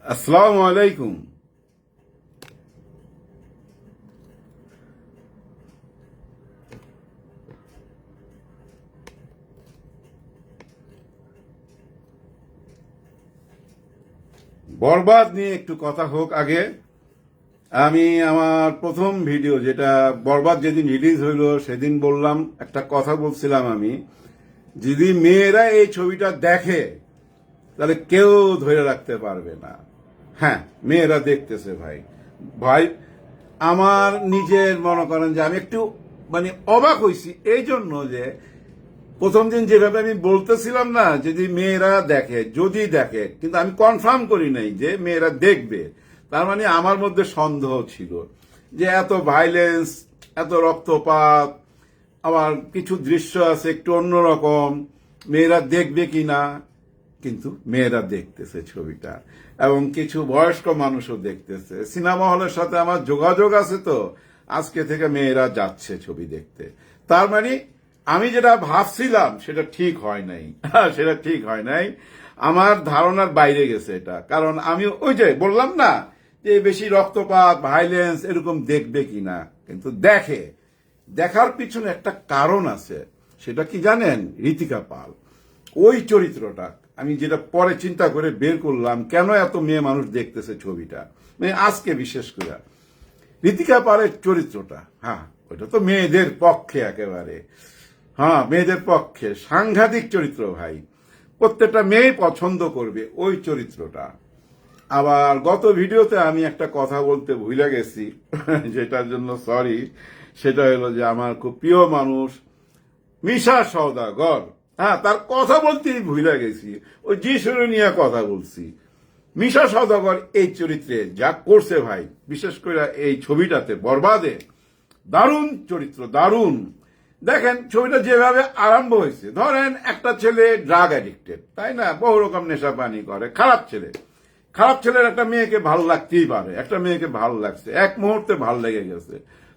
আসসালামু আলাইকুম। বরবাদ নিয়ে একটু কথা হোক আগে। আমি আমার প্রথম ভিডিও, যেটা বরবাদ যেদিন রিলিজ হইল সেদিন বললাম, একটা কথা বলছিলাম আমি, যদি মেয়েরা এই ছবিটা দেখে তাহলে কেউ ধরে রাখতে পারবে না। হ্যাঁ, মেয়েরা দেখতেছে ভাই। ভাই, আমার নিজের মনে করেন যে আমি একটু অবাক হইছি এই জন্য যে প্রথম দিন যেভাবে আমি বলতেছিলাম না, যদি দেখে, কিন্তু আমি কনফার্ম করি নাই যে মেয়েরা দেখবে। তার মানে আমার মধ্যে সন্দেহ ছিল যে এত ভাইলেন্স, এত রক্তপাত, আবার কিছু দৃশ্য আছে একটু অন্যরকম, মেয়েরা দেখবে কিনা। কিন্তু মেয়েরা দেখতেছে ছবিটা, এবং কিছু বয়স্ক মানুষও দেখতেছে। সিনেমা হলের সাথে আমার যোগাযোগ আছে, তো আজকে থেকে মেয়েরা যাচ্ছে ছবি দেখতে। তার মানে আমি যেটা ভাবছিলাম সেটা ঠিক হয় নাই। সেটা ঠিক হয় নাই, আমার ধারণার বাইরে গেছে এটা। কারণ আমি ওই যে বললাম না যে বেশি রক্তপাত, ভাইলেন্স এরকম দেখবে কিনা, কিন্তু দেখার পিছনে একটা কারণ আছে। সেটা কি জানেন? ঋতিকা পাল, ওই চরিত্রটা আমি যেটা পরে চিন্তা করে বের করলাম কেন এত মেয়ে মানুষ দেখতেছে ছবিটা, আজকে বিশেষ করে ঋতিকা পালের চরিত্রটা। হ্যাঁ, ওইটা তো মেয়েদের পক্ষে একেবারে, হ্যাঁ মেয়েদের পক্ষে সাংঘাতিক চরিত্র ভাই। প্রত্যেকটা মেয়ে পছন্দ করবে ওই চরিত্রটা। আবার গত ভিডিওতে আমি একটা কথা বলতে ভুলে গেছি, যেটার জন্য সরি। সেটা হলো যে আমার খুব প্রিয় মানুষ মিশা সওদাগর, হ্যাঁ তার কথা বলতেই ভুলে গেছি। ওই যিশুর নিয়ে কথা বলছি। মিশা সওদাগর এই চরিত্রে যা করছে ভাই, বিশেষ করে এই ছবিটাতে বরবাদে, দারুণ চরিত্র, দারুণ। দেখেন ছবিটা যেভাবে আরম্ভ হয়েছে, ধরেন একটা ছেলে ড্রাগ অ্যাডিক্টেড, তাই না, বহু রকম নেশা পানি করে, খারাপ ছেলের একটা মেয়েকে ভালো লাগতেই পারে। একটা মেয়েকে ভালো লাগছে, এক মুহূর্তে ভালো লেগে গেছে।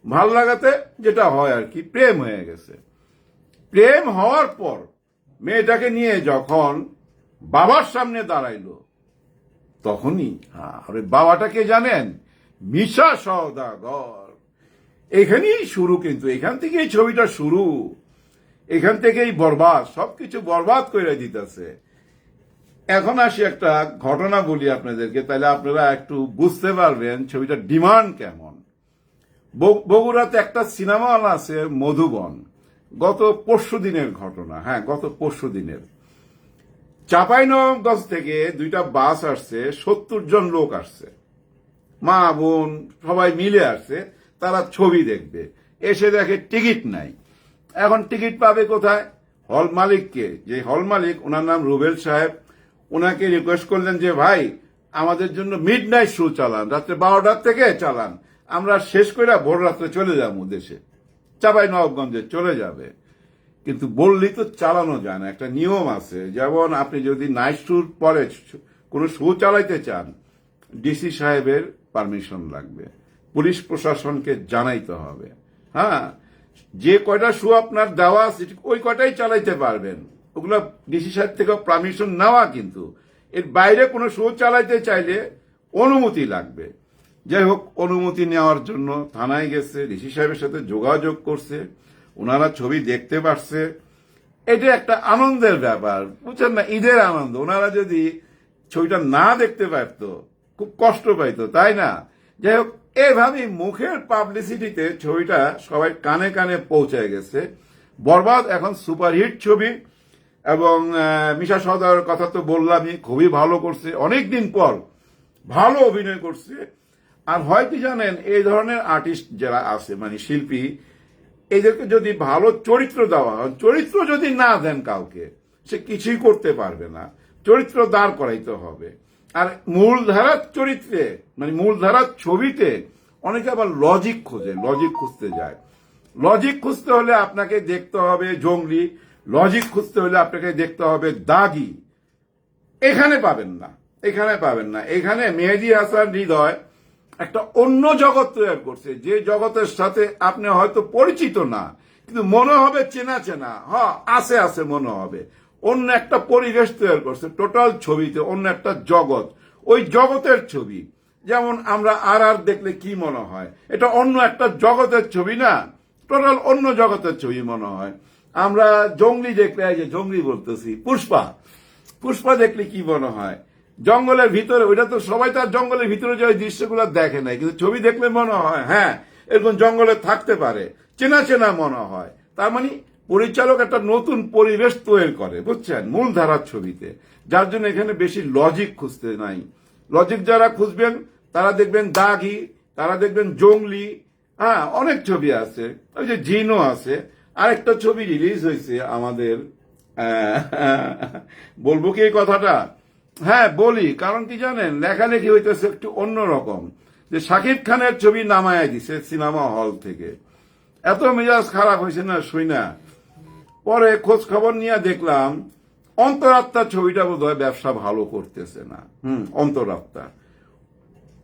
ভালো লাগাতে যেটা হয় আর কি, প্রেম হয়ে গেছে। প্রেম হওয়ার পর মেয়েটাকে নিয়ে যখন বাবার সামনে দাঁড়াইলো, তখনই আরে বাবাটাকে জানেন, মিশা সওদাগর। এখানেই শুরু, কিন্তু এখান থেকেই ছবিটা শুরু, এখান থেকেই বরবাদ, সবকিছু বরবাদ করে দিতেছে। এখন আসি একটা ঘটনা বলি আপনাদেরকে, তাহলে আপনারা একটু বুঝতে পারবেন ছবিটার ডিমান্ড কেমন। বগুড়াতে একটা সিনেমা হল আছে মধুবন, গত পরশু দিনের ঘটনা। হ্যাঁ, গত পরশু দিনের চাঁপাইনবাবগঞ্জ থেকে দুইটা বাস আসছে, 70 জন লোক আসছে, মা বোন সবাই মিলে আসছে। তারা ছবি দেখবে, এসে দেখে টিকিট নাই। এখন টিকিট পাবে কোথায়? হল মালিককে, যে হল মালিক ওনার নাম রুবেল সাহেব, ওনাকে রিকোয়েস্ট করলেন যে ভাই আমাদের জন্য মিড নাইট শো চালান, রাত্রে 12টার থেকে চালান, আমরা শেষ করে ভোর রাত্রে চলে যাবো দেশে, চাঁপাইনবাবগঞ্জে চলে যাবে। কিন্তু বললেই তো চালানো যায় না, একটা নিয়ম আছে। যেমন আপনি যদি নাইট শুর পরে কোনো শো চালাইতে চান, ডিসি সাহেবের পারমিশন লাগবে, পুলিশ প্রশাসনকে জানাইতে হবে। হ্যাঁ, যে কয়টা শো আপনার দেওয়া আছে ওই কয়টাই চালাইতে পারবেন, ওগুলো ডিসি সাহেব থেকে পারমিশন নেওয়া। কিন্তু এর বাইরে কোনো শো চালাইতে চাইলে অনুমতি লাগবে। যাই হোক, অনুমতি নেওয়ার জন্য থানায় গেছে, ডিসি সাহেবের সাথে যোগাযোগ করছে, ওনারা ছবি দেখতে পারছে। এটা একটা আনন্দের ব্যাপার, বুঝছেন না, ঈদের আনন্দ। ওনারা যদি ছবিটা না দেখতে পারত খুব কষ্ট পাইতো, তাই না? যাই হোক, এভাবে মুখের পাবলিসিটিতে ছবিটা সবাই কানে কানে পৌঁছে গেছে। বরবাদ এখন সুপারহিট ছবি, এবং মিশা সওদাগরের কথা তো বললামই, খুবই ভালো করছে, অনেকদিন পর ভালো অভিনয় করছে। আর হয়তো জানেন, এই ধরনের আর্টিস্ট যারা আছে, শিল্পী, এদেরকে যদি ভালো চরিত্র দেওয়া হয়, চরিত্র যদি না দেন কাউকে, সে কিছুই করতে পারবে না। চরিত্র দাঁড় করাইতে হবে। আর মূলধারার চরিত্রে, মূলধারার ছবিতে অনেকে আবার লজিক খোঁজে, লজিক খুঁজতে যায়। লজিক খুঁজতে হলে আপনাকে দেখতে হবে জঙ্গলি, লজিক খুঁজতে হলে আপনাকে দেখতে হবে দাগি। এখানে পাবেন না, এখানে মেহেদী হাসান হৃদয় একটা অন্য জগৎ তৈরি করছে, যে জগতের সাথে আপনি হয়তো পরিচিত না, কিন্তু মনে হবে চেনা চেনা। হ্যাঁ, আছে মনে হবে। অন্য একটা পরিবেশ তৈরি করছে, টোটাল ছবিতে অন্য একটা জগৎ, ওই জগতের ছবি। যেমন আমরা আর দেখলে কি মনে হয়, এটা অন্য একটা জগতের ছবি না, টোটাল অন্য জগতের ছবি মনে হয়। আমরা জঙ্গলি দেখলে, এই যে জঙ্গলি বলতেছি, পুষ্পা, পুষ্পা দেখলে কি মনে হয়, জঙ্গলের ভিতরে, ওইটা তো সবাই তার জঙ্গলের ভিতরে যে ওই দৃশ্যগুলো দেখে নাই, কিন্তু ছবি দেখলে মনে হয় হ্যাঁ এরকম জঙ্গলে থাকতে পারে, চেনা চেনা মনে হয়। তার মানে পরিচালক একটা নতুন পরিবেশ তৈরি করে, বুঝছেন, মূল ধারার ছবিতে। যার জন্য এখানে বেশি লজিক খুঁজতে নাই। লজিক যারা খুঁজবেন তারা দেখবেন দাগি, তারা দেখবেন জঙ্গলি, হ্যাঁ অনেক ছবি আছে, ওই যে জিনও আছে। আরেকটা ছবি রিলিজ হয়েছে আমাদের, বলবো কি এই কথাটা? হ্যাঁ বলি, কারণ কি জানেন, লেখালেখি হইতেছে একটু অন্যরকম, যে শাকিব খানের ছবি নামায় দিছে সিনেমা হল থেকে। এত মেজাজ খারাপ হয়েছে না শুই না। পরে খোঁজ খবর নিয়ে দেখলাম অন্তরাত্মা ছবিটা বোধহয় ব্যবসা ভালো করতেছে না। অন্তরাত্মা।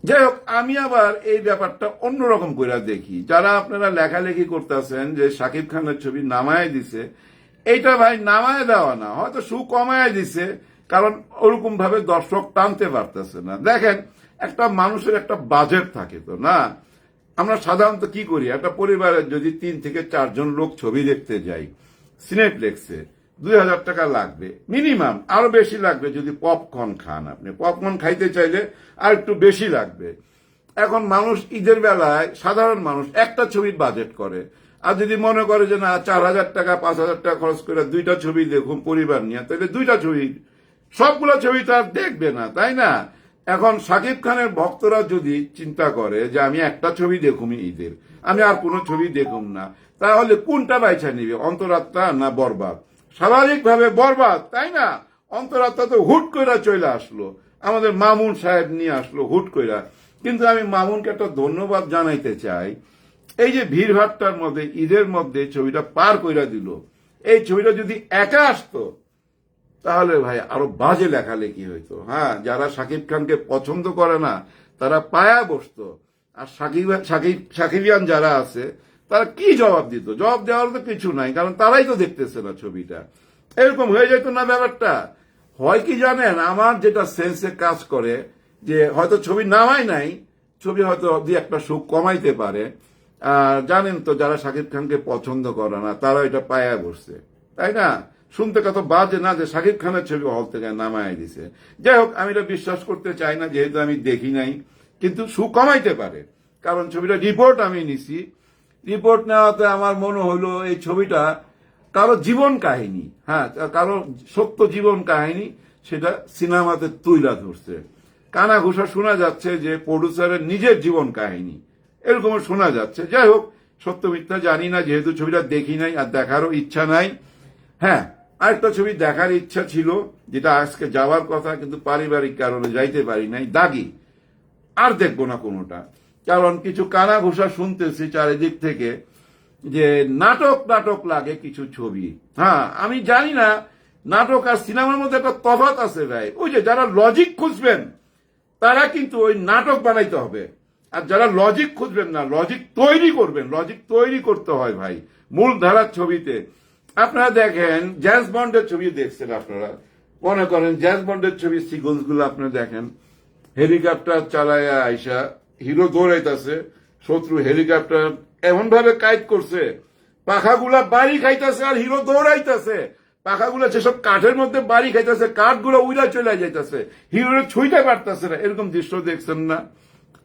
যাই হোক, আমি আবার এই ব্যাপারটা অন্যরকম করে দেখি। যারা আপনারা লেখালেখি করতেছেন যে শাকিব খানের ছবি নামায় দিছে, এইটা ভাই নামায় দেওয়া না, হয়তো সু কমায় দিছে, কারণ ওরকম ভাবে দর্শক টানতে পারতেছে না। দেখেন, একটা মানুষের একটা বাজেট থাকে তো না। আমরা সাধারণত কি করি, একটা পরিবারের যদি 3 থেকে 4 জন লোক ছবি দেখতে যাই সিনেপ্লেক্সে, 2000 টাকা লাগবে মিনিমাম, আরো বেশি লাগবে যদি পপকর্ন খান। আপনি পপকর্ন খাইতে চাইলে আর একটু বেশি লাগবে। এখন মানুষ ঈদের বেলায়, সাধারণ মানুষ একটা ছবির বাজেট করে, আর যদি মনে করে যে না 4000 টাকা 5000 টাকা খরচ করে 2টা ছবি দেখুন পরিবার নিয়ে, তাহলে 2টা ছবি, সবগুলো ছবি তো আর দেখবে না, তাই না? এখন শাকিব খানের ভক্তরা যদি চিন্তা করে যে আমি একটা ছবি দেখুম ঈদের, আমি আর কোনো ছবি দেখুম না, তাহলে কোনটা বাইছা নিবে, অন্তরাত্মা না বরবাদ? স্বাভাবিকভাবে বরবাদ, তাই না? অন্তরাত্মা তো হুট কইরা চলে আসলো, আমাদের মামুন সাহেব নিয়ে আসলো হুট কইরা। কিন্তু আমি মামুনকে একটা ধন্যবাদ জানাইতে চাই, এই যে ভিড়ভাট্টার মধ্যে ঈদের মধ্যে ছবিটা পার কইরা দিল। এই ছবিটা যদি একা আসতো তাহলে ভাই আরো বাজে লেখালেখি হইতো। হ্যাঁ, যারা শাকিব খানকে পছন্দ করে না তারা পায়া বসতো, আর সাকিবিয়ান যারা আছে তারা কি জবাব দিত? জবাব দেওয়ার তো কিছু নাই, কারণ তারাই তো দেখতেছে না ছবিটা। এরকম হয়ে যেত না ব্যাপারটা? হয় কি জানেন, আমার যেটা সেন্সে কাজ করে, যে হয়তো ছবি নামাই নাই, ছবি হয়তো 2-1টা সুখ কমাইতে পারে। জানেন তো, যারা শাকিব খানকে পছন্দ করে না তারা এটা পায়া বসছে, তাই না? শুনতে কত বাজে না যে শাকিব খানের ছবি হল থেকে নামায় দিছে। যাই হোক, আমি এটা বিশ্বাস করতে চাই না, যেহেতু আমি দেখি নাই, কিন্তু সুখ কমাইতে পারে, কারণ ছবিটা রিপোর্ট আমি নিছি। রিপোর্ট নেওয়াতে আমার মনে হলো এই ছবিটা কারো জীবন কাহিনী, হ্যাঁ কারো সত্য জীবন কাহিনী, সেটা সিনেমাতে তুইলা ধরছে। কানা ঘোষা শোনা যাচ্ছে যে প্রডিউসারের নিজের জীবন কাহিনী, এরকম শোনা যাচ্ছে। যাই হোক, সত্য মিথ্যা জানি না, যেহেতু ছবিটা দেখি নাই আর দেখারও ইচ্ছা নাই। হ্যাঁ, আরেকটা ছবি দেখার ইচ্ছা ছিল, যেটা আজকে যাওয়ার কথা, কিন্তু পারিবারিক কারণে যাইতে পারি নাই, দাগি। আর দেখবো না কোনোটা, কারণ কিছু কানা ঘোষা শুনতেছি চারিদিক থেকে যে নাটক নাটক লাগে কিছু ছবি। হ্যাঁ, আমি জানি না, নাটক আর সিনেমার মধ্যে একটা তফাৎ আছে ভাই। ওই যে যারা লজিক খুঁজবেন তারা কিন্তু ওই নাটক বানাইতে হবে, আর যারা লজিক খুঁজবেন না, লজিক তৈরি করবেন। লজিক তৈরি করতে হয় ভাই মূল ধারার ছবিতে। আপনারা দেখেন জেমস বন্ডের ছবি দেখছেন, আপনারা মনে করেন জেমস বন্ডের ছবি সিকোয়েন্স গুলো আপনি দেখেন, হেলিকপ্টার চালায় আইসা হিরো দৌড়াইতেছে, শত্রু হেলিকপ্টার এমন ভাবে কাইট করছে, পাখাগুলা বাড়ি খাইতেছে আর হিরো দৌড়াইতেছে। পাখাগুলা যেসব কাঠের মধ্যে বাড়ি খাইতেছে, কাঠগুলো উইরা চলে যাইতেছে, হিরোরে ছুঁইতে পারতেছে না। এরকম দৃশ্য দেখছেন না?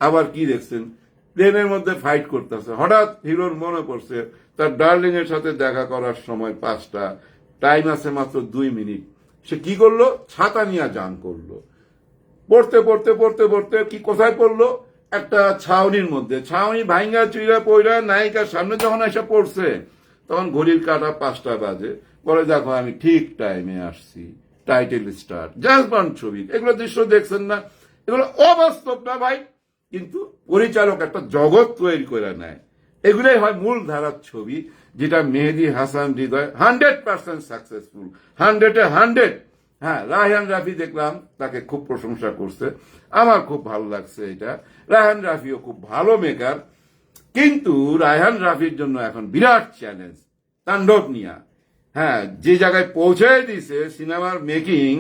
আবার কি দেখছেন, প্লেনের মধ্যে ফাইট করতেছে, হঠাৎ হিরোর মনে পড়ছে তার ডার্লিং এর সাথে দেখা করার সময় 5টা, টাইম আছে মাত্র 2 মিনিট। সে কি করলো, ছাতা নিয়ে জান করলো। পড়তে পড়তে পড়তে পড়তে কি কোথায় পড়লো, একটা ছাউনির মধ্যে। ছাউনি ভাইঙ্গা চুইরা পইরা নায়িকার সামনে যখন এসে পড়ছে, তখন ঘড়ির কাঁটা 5টা বাজে। বলে দেখো আমি ঠিক টাইমে আসছি, টাইটেল স্টার, জেমস বন্ড ছবি। এগুলো দৃশ্য দেখছেন না? এগুলো অবাস্তব না ভাই, কিন্তু পরিচালক একটা জগৎ তৈরি করে নেয়। এগুলোই হয় মূল ধারার ছবি, যেটা মেহেদী হাসান হৃদয় 100% সাকসেসফুল, 100-এ 100। হ্যাঁ, রায়হান রাফি দেখলাম তাকে খুব প্রশংসা করছে, আমার খুব ভালো লাগছে এটা। রায়হান রাফিও খুব ভালো মেকার, কিন্তু রায়হান রাফির জন্য এখন বিরাট চ্যালেঞ্জ তাণ্ডব নিয়া। হ্যাঁ, যে জায়গায় পৌঁছায় দিছে সিনেমার মেকিং,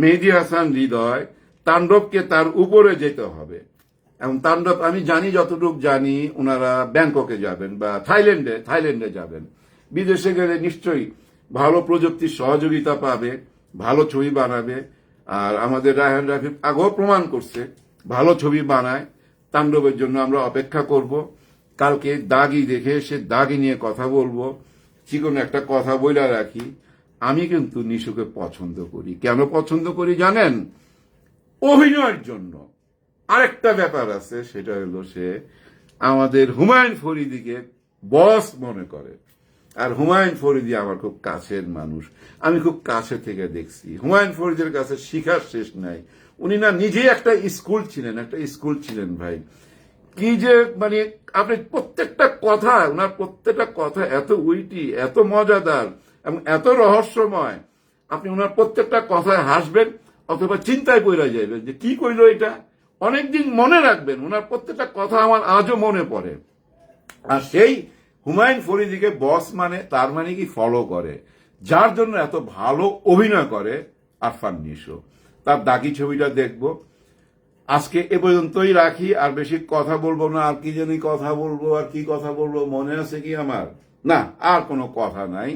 মেহেদী হাসান হৃদয়, তাণ্ডবকে তার উপরে যেতে হবে। এবং তাণ্ডব আমি জানি, যতটুকু জানি ওনারা ব্যাংককে যাবেন বা থাইল্যান্ডে যাবেন। বিদেশে গেলে নিশ্চয়ই ভালো প্রযুক্তির সহযোগিতা পাবে, ভালো ছবি বানাবে। আর আমাদের রায়হান রাফি আগেও প্রমাণ করছে ভালো ছবি বানায়। তাণ্ডবের জন্য আমরা অপেক্ষা করব। কালকে দাগি দেখে সে দাগি নিয়ে কথা বলবো। চিকন একটা কথা বইলা রাখি, আমি কিন্তু নিশুকে পছন্দ করি। কেন পছন্দ করি জানেন? অভিনয়ের জন্য। আরেকটা ব্যাপার আছে, সেটা হলো সে আমাদের হুমায়ুন ফরিদিকে বস মনে করে। আর হুমায়ুন ফরিদি আমার খুব কাছের মানুষ, আমি খুব কাছে থেকে দেখছি। হুমায়ুন ফরিদের কাছে শিখার শেষ নাই। উনি না নিজেই একটা স্কুল ছিলেন ভাই। কি যে মানে আপনি প্রত্যেকটা কথা, ওনার প্রত্যেকটা কথা এত উইটি, এত মজাদার এবং এত রহস্যময়। আপনি ওনার প্রত্যেকটা কথায় হাসবেন অথবা চিন্তায় পড়ে যাবেন যে কি কইলো এটা, অনেকদিন মনে রাখবেন। ওনার প্রত্যেকটা কথা আমার আজও মনে পড়ে। আর সেই হুমায়ুন ফরিদিকে বস মানে, তার মানে কি ফলো করে, যার জন্য এত ভালো অভিনয় করে আরফান নিশো। তার দাগি ছবিটা দেখবো। আজকে এ পর্যন্তই রাখি, আর বেশি কথা বলবো না। আর কি জানি কথা বলবো, আর কি কথা বলবো মনে আছে কি আমার? না, আর কোনো কথা নাই।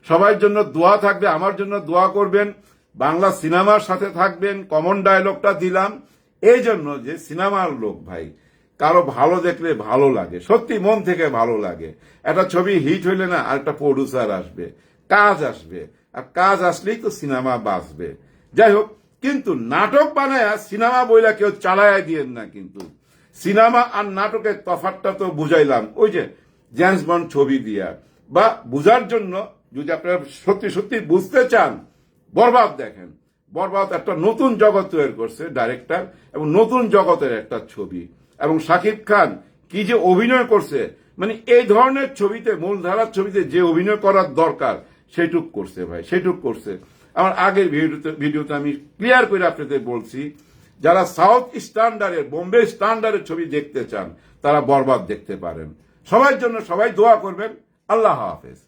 সবার জন্য দোয়া থাকবে, আমার জন্য দোয়া করবেন। বাংলা সিনেমার সাথে থাকবেন। কমন ডায়লগটা দিলাম এই জন্য যে সিনেমার লোক ভাই, কারো ভালো দেখলে ভালো লাগে, সত্যি মন থেকে ভালো লাগে। একটা ছবি হিট হইলে না আর একটা প্রডিউসার আসবে, কাজ আসবে, আর কাজ আসলেই তো সিনেমা বাঁচবে। যাই হোক, কিন্তু নাটক বানায় সিনেমা বইলা কেউ চালায় দিয়েন না। কিন্তু সিনেমা আর নাটকের তফাৎটা তো বুঝাইলাম ওই যে জেমস বন্ড ছবি দিয়া। বা বুঝার জন্য যদি আপনারা সত্যি সত্যি বুঝতে চান, বরবাদ দেখেন। বরবাদ একটা নতুন জগৎ তৈরি করছে ডাইরেক্টর, এবং নতুন জগতের একটা ছবি। এবং শাকিব খান কি যে অভিনয় করছে, মানে এই ধরনের ছবিতে, মূলধারার ছবিতে যে অভিনয় করার দরকার সেটুক করছে ভাই, সেটুক করছে। আমার আগের ভিডিওতে আমি ক্লিয়ার করে আপনাদের বলছি, যারা সাউথ স্ট্যান্ডার্ডের, বোম্বে স্ট্যান্ডার্ডের ছবি দেখতে চান তারা বরবাদ দেখতে পারেন। সবার জন্য সবাই দোয়া করবেন। আল্লাহ হাফেজ।